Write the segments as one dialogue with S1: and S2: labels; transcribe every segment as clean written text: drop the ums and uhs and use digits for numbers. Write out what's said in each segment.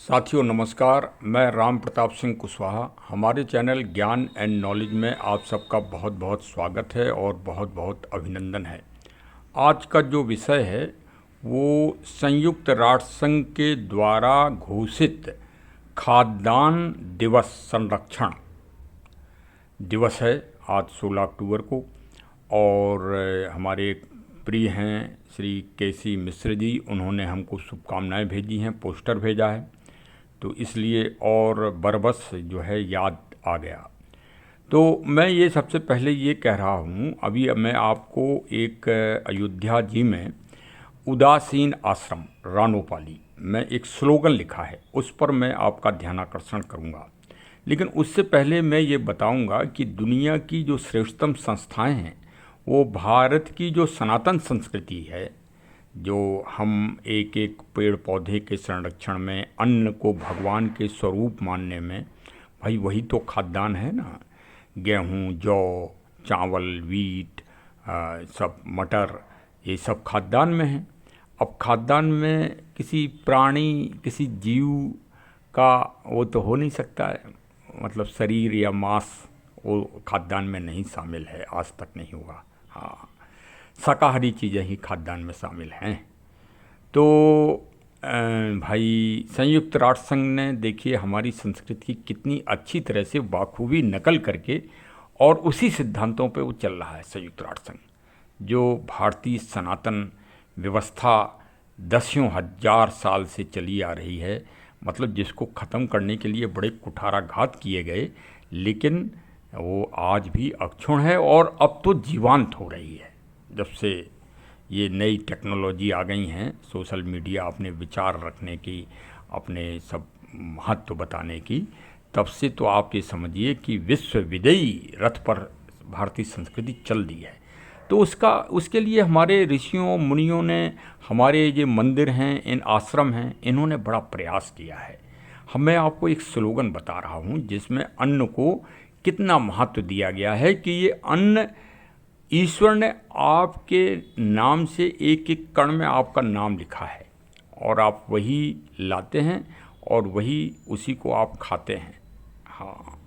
S1: साथियों नमस्कार। मैं राम प्रताप सिंह कुशवाहा। हमारे चैनल ज्ञान एंड नॉलेज में आप सबका बहुत बहुत स्वागत है और बहुत बहुत अभिनंदन है। आज का जो विषय है वो संयुक्त राष्ट्र संघ के द्वारा घोषित खाद्यान्न दिवस संरक्षण दिवस है आज 16 अक्टूबर को। और हमारे प्रिय हैं श्री केसी मिश्र जी, उन्होंने हमको शुभकामनाएं भेजी हैं, पोस्टर भेजा है, तो इसलिए और बरबस जो है याद आ गया। तो मैं ये सबसे पहले ये कह रहा हूँ, अभी मैं आपको एक अयोध्या जी में उदासीन आश्रम रानोपाली में एक स्लोगन लिखा है, उस पर मैं आपका ध्यानाकर्षण करूँगा। लेकिन उससे पहले मैं ये बताऊँगा कि दुनिया की जो श्रेष्ठतम संस्थाएं हैं वो भारत की जो सनातन संस्कृति है, जो हम एक एक पेड़ पौधे के संरक्षण में, अन्न को भगवान के स्वरूप मानने में, भाई वही तो खाद्यान्न है ना। गेहूँ, जौ, चावल, वीट, सब मटर, ये सब खाद्यान्न में है। अब खाद्यान्न में किसी प्राणी, किसी जीव का वो तो हो नहीं सकता है, मतलब शरीर या मांस वो खाद्यान्न में नहीं शामिल है, आज तक नहीं हुआ। हाँ, शाकाहारी चीज़ें ही खाद्यान्न में शामिल हैं। तो भाई संयुक्त राष्ट्र संघ ने देखिए हमारी संस्कृति की कितनी अच्छी तरह से बाखूबी नकल करके और उसी सिद्धांतों पे वो चल रहा है। संयुक्त राष्ट्र संघ जो भारतीय सनातन व्यवस्था दसियों हजार साल से चली आ रही है, मतलब जिसको ख़त्म करने के लिए बड़े कुठाराघात किए गए, लेकिन वो आज भी अक्षुण्ण है और अब तो जीवंत हो रही है। जब से ये नई टेक्नोलॉजी आ गई हैं, सोशल मीडिया, अपने विचार रखने की, अपने सब महत्व बताने की, तब से तो आप ये समझिए कि विश्व विजयी रथ पर भारतीय संस्कृति चल दी है। तो उसके लिए हमारे ऋषियों मुनियों ने, हमारे ये मंदिर हैं, इन आश्रम हैं, इन्होंने बड़ा प्रयास किया है। मैं आपको एक स्लोगन बता रहा हूँ जिसमें अन्न को कितना महत्व दिया गया है कि ये अन्न ईश्वर ने आपके नाम से एक एक कण में आपका नाम लिखा है और आप वही लाते हैं और वही उसी को आप खाते हैं। हाँ,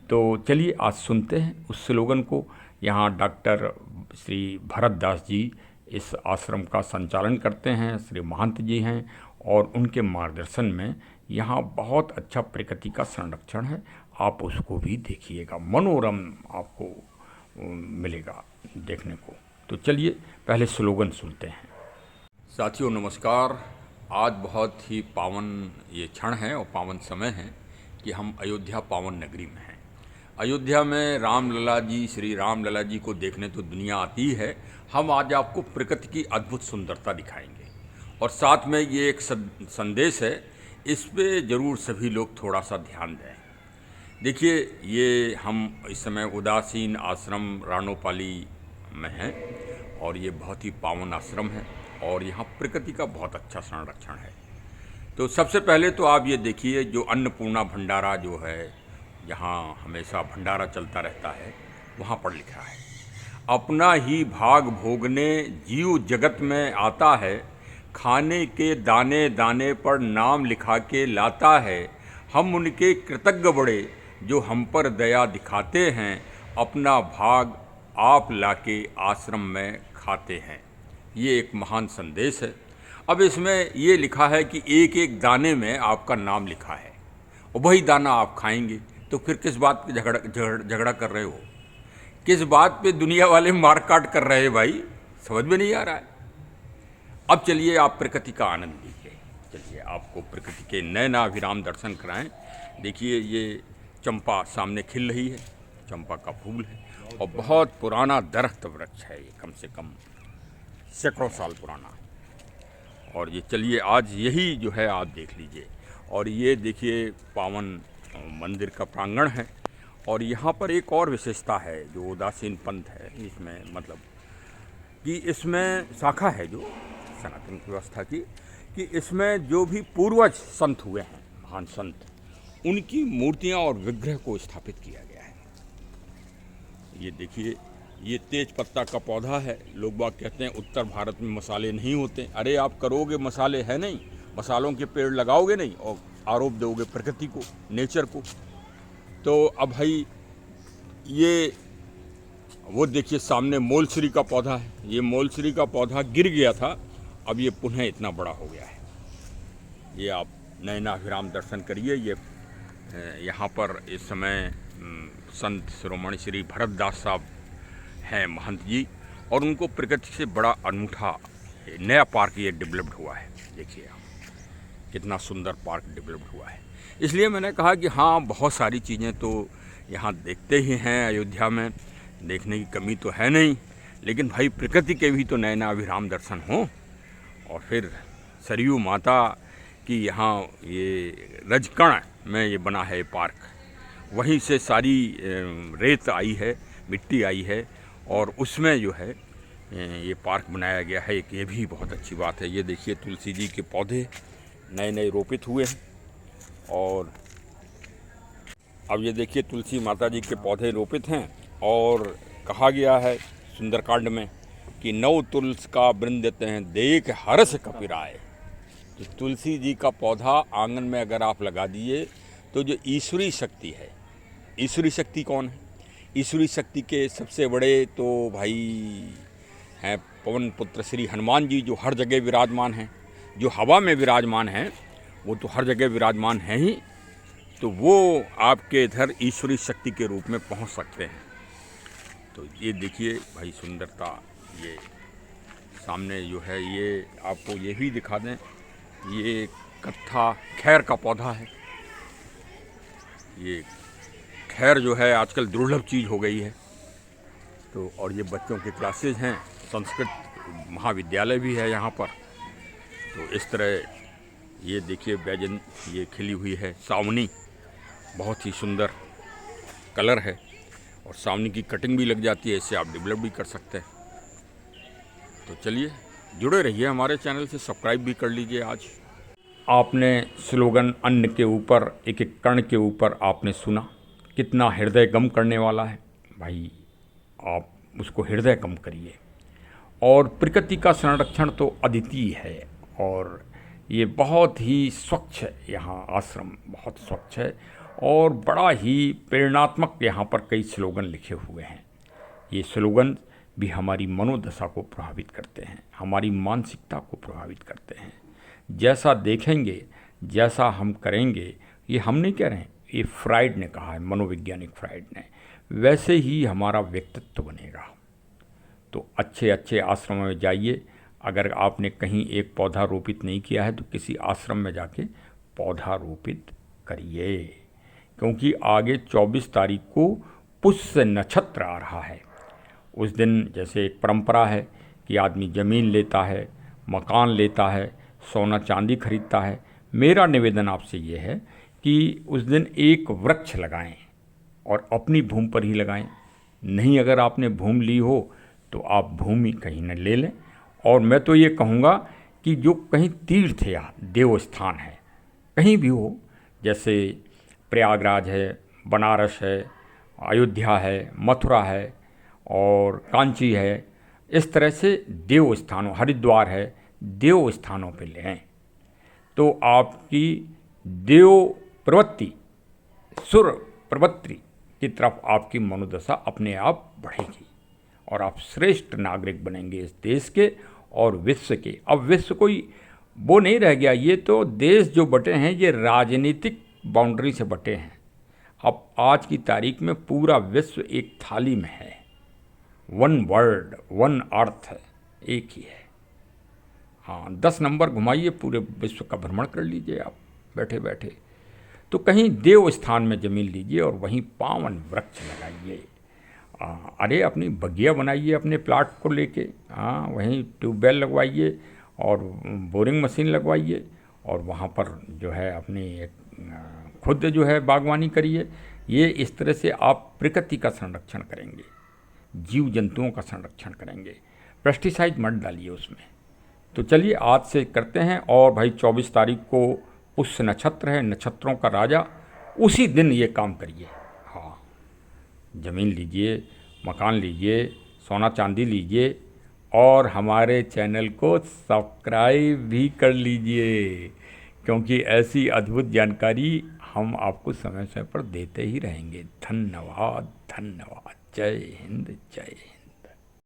S1: तो चलिए आज सुनते हैं उस स्लोगन को। यहाँ डॉक्टर श्री भरत दास जी इस आश्रम का संचालन करते हैं, श्री महंत जी हैं, और उनके मार्गदर्शन में यहाँ बहुत अच्छा प्रकृति का संरक्षण है। आप उसको भी देखिएगा, मनोरम आपको मिलेगा देखने को। तो चलिए पहले स्लोगन सुनते हैं। साथियों नमस्कार। आज बहुत ही पावन ये क्षण है और पावन समय है कि हम अयोध्या पावन नगरी में हैं। अयोध्या में रामलला जी, श्री रामलला जी को देखने तो दुनिया आती है। हम आज आपको प्रकृति की अद्भुत सुंदरता दिखाएंगे और साथ में ये एक संदेश है, इस पे ज़रूर सभी लोग थोड़ा सा ध्यान दें। देखिए, ये हम इस समय उदासीन आश्रम रानोपाली में हैं और ये बहुत ही पावन आश्रम है और यहाँ प्रकृति का बहुत अच्छा संरक्षण है। तो सबसे पहले तो आप ये देखिए, जो अन्नपूर्णा भंडारा जो है, यहाँ हमेशा भंडारा चलता रहता है, वहाँ पर लिखा है, अपना ही भाग भोगने जीव जगत में आता है, खाने के दाने दाने पर नाम लिखा के लाता है, हम उनके कृतज्ञ बड़े जो हम पर दया दिखाते हैं, अपना भाग आप लाके आश्रम में खाते हैं। ये एक महान संदेश है। अब इसमें ये लिखा है कि एक एक दाने में आपका नाम लिखा है और वही दाना आप खाएंगे, तो फिर किस बात पे झगड़ा कर रहे हो, किस बात पे दुनिया वाले मार काट कर रहे हैं भाई, समझ में नहीं आ रहा है। अब चलिए आप प्रकृति का आनंद लीजिए। चलिए आपको प्रकृति के नयनाभिराम दर्शन कराएं। देखिए ये चंपा सामने खिल रही है, चंपा का फूल है और बहुत पुराना दरख्त वृक्ष है, ये कम से कम सैकड़ों साल पुराना। और ये चलिए आज यही जो है आप देख लीजिए। और ये देखिए पावन मंदिर का प्रांगण है और यहाँ पर एक और विशेषता है जो उदासीन पंथ है, इसमें मतलब कि इसमें शाखा है जो सनातन व्यवस्था की, कि इसमें जो भी पूर्वज संत हुए हैं, महान संत, उनकी मूर्तियां और विग्रह को स्थापित किया गया है। ये देखिए, ये तेज पत्ता का पौधा है। लोग बाग कहते हैं उत्तर भारत में मसाले नहीं होते। अरे आप करोगे मसाले है नहीं, मसालों के पेड़ लगाओगे नहीं और आरोप दोगे प्रकृति को, नेचर को। तो अब भाई ये वो देखिए सामने मोलसरी का पौधा है, ये मोलसरी का पौधा गिर गया था, अब ये पुनः इतना बड़ा हो गया है। ये आप नयनाभिराम दर्शन करिए। ये यहाँ पर इस समय संत शिरोमणि श्री भरतदास साहब हैं महंत जी, और उनको प्रकृति से बड़ा अनूठा नया पार्क ये डेवलप्ड हुआ है। देखिए आप कितना सुंदर पार्क डेवलप्ड हुआ है। इसलिए मैंने कहा कि हाँ, बहुत सारी चीज़ें तो यहाँ देखते ही हैं, अयोध्या में देखने की कमी तो है नहीं, लेकिन भाई प्रकृति के भी तो नयनाभिराम दर्शन हों। और फिर सरयू माता की यहाँ ये रजकण में ये बना है पार्क, वहीं से सारी रेत आई है, मिट्टी आई है, और उसमें जो है ये पार्क बनाया गया है। एक ये भी बहुत अच्छी बात है। ये देखिए तुलसी जी के पौधे नए नए रोपित हुए हैं, और अब ये देखिए तुलसी माता जी के पौधे रोपित हैं, और कहा गया है सुंदरकांड में कि नौ तुलस का वृंदते हैं देख हर्ष कपिराए। तो तुलसी जी का पौधा आंगन में अगर आप लगा दिए तो जो ईश्वरी शक्ति है, ईश्वरी शक्ति कौन है? ईश्वरी शक्ति के सबसे बड़े तो भाई हैं पवन पुत्र श्री हनुमान जी, जो हर जगह विराजमान हैं, जो हवा में विराजमान हैं, वो तो हर जगह विराजमान हैं ही। तो वो आपके इधर ईश्वरी शक्ति के रूप में पहुंच सकते हैं। तो ये देखिए भाई सुंदरता, ये सामने जो है ये आपको ये भी दिखा दें, ये कत्था खैर का पौधा है। ये खैर जो है आजकल दुर्लभ चीज़ हो गई है। तो और ये बच्चों के क्लासेज हैं, संस्कृत महाविद्यालय भी है यहाँ पर। तो इस तरह ये देखिए बैजन ये खिली हुई है सावनी, बहुत ही सुंदर कलर है, और सावनी की कटिंग भी लग जाती है, इससे आप डेवलप भी कर सकते हैं। तो चलिए जुड़े रहिए हमारे चैनल से, सब्सक्राइब भी कर लीजिए। आज आपने स्लोगन अन्न के ऊपर, एक एक कण के ऊपर आपने सुना, कितना हृदय गम करने वाला है। भाई आप उसको हृदय गम करिए। और प्रकृति का संरक्षण तो अद्वितीय है, और ये बहुत ही स्वच्छ है, यहाँ आश्रम बहुत स्वच्छ है, और बड़ा ही प्रेरणात्मक यहाँ पर कई स्लोगन लिखे हुए हैं। ये स्लोगन भी हमारी मनोदशा को प्रभावित करते हैं, हमारी मानसिकता को प्रभावित करते हैं। जैसा देखेंगे, जैसा हम करेंगे, ये हम नहीं कह रहे हैं, ये फ्राइड ने कहा है, मनोवैज्ञानिक फ्राइड ने, वैसे ही हमारा व्यक्तित्व बनेगा। तो अच्छे अच्छे आश्रमों में जाइए। अगर आपने कहीं एक पौधा रोपित नहीं किया है तो किसी आश्रम में जाके पौधा रोपित करिए, क्योंकि आगे 24 तारीख को पुष्य नक्षत्र आ रहा है। उस दिन जैसे एक परंपरा है कि आदमी ज़मीन लेता है, मकान लेता है, सोना चांदी खरीदता है। मेरा निवेदन आपसे ये है कि उस दिन एक वृक्ष लगाएं, और अपनी भूमि पर ही लगाएं। नहीं, अगर आपने भूमि ली हो तो आप भूमि कहीं न ले लें। और मैं तो ये कहूँगा कि जो कहीं तीर्थ या देव स्थान है, कहीं भी हो, जैसे प्रयागराज है, बनारस है, अयोध्या है, मथुरा है और कांची है, इस तरह से देव स्थानों, हरिद्वार है, देव स्थानों पे लें तो आपकी देव प्रवृत्ति, सुर प्रवृत्ति की तरफ आपकी मनोदशा अपने आप बढ़ेगी, और आप श्रेष्ठ नागरिक बनेंगे इस देश के और विश्व के। अब विश्व कोई वो नहीं रह गया, ये तो देश जो बटे हैं ये राजनीतिक बाउंड्री से बटे हैं। अब आज की तारीख में पूरा विश्व एक थाली में है, वन वर्ल्ड वन अर्थ, एक ही है। हाँ, 10 नंबर घुमाइए, पूरे विश्व का भ्रमण कर लीजिए आप बैठे बैठे। तो कहीं देव स्थान में ज़मीन लीजिए और वहीं पावन वृक्ष लगाइए। अरे अपनी बगिया बनाइए अपने प्लाट को लेके, हाँ, वहीं ट्यूबवेल लगवाइए और बोरिंग मशीन लगवाइए, और वहाँ पर जो है अपनी खुद जो है बागवानी करिए। ये इस तरह से आप प्रकृति का संरक्षण करेंगे, जीव जंतुओं का संरक्षण करेंगे। पेस्टिसाइड मत डालिए उसमें। तो चलिए आज से करते हैं। और भाई 24 तारीख को पुष्य नक्षत्र है, नक्षत्रों का राजा, उसी दिन ये काम करिए। हाँ, ज़मीन लीजिए, मकान लीजिए, सोना चांदी लीजिए, और हमारे चैनल को सब्सक्राइब भी कर लीजिए, क्योंकि ऐसी अद्भुत जानकारी हम आपको समय समय पर देते ही रहेंगे। धन्यवाद, धन्यवाद। जय हिंद, जय हिंद।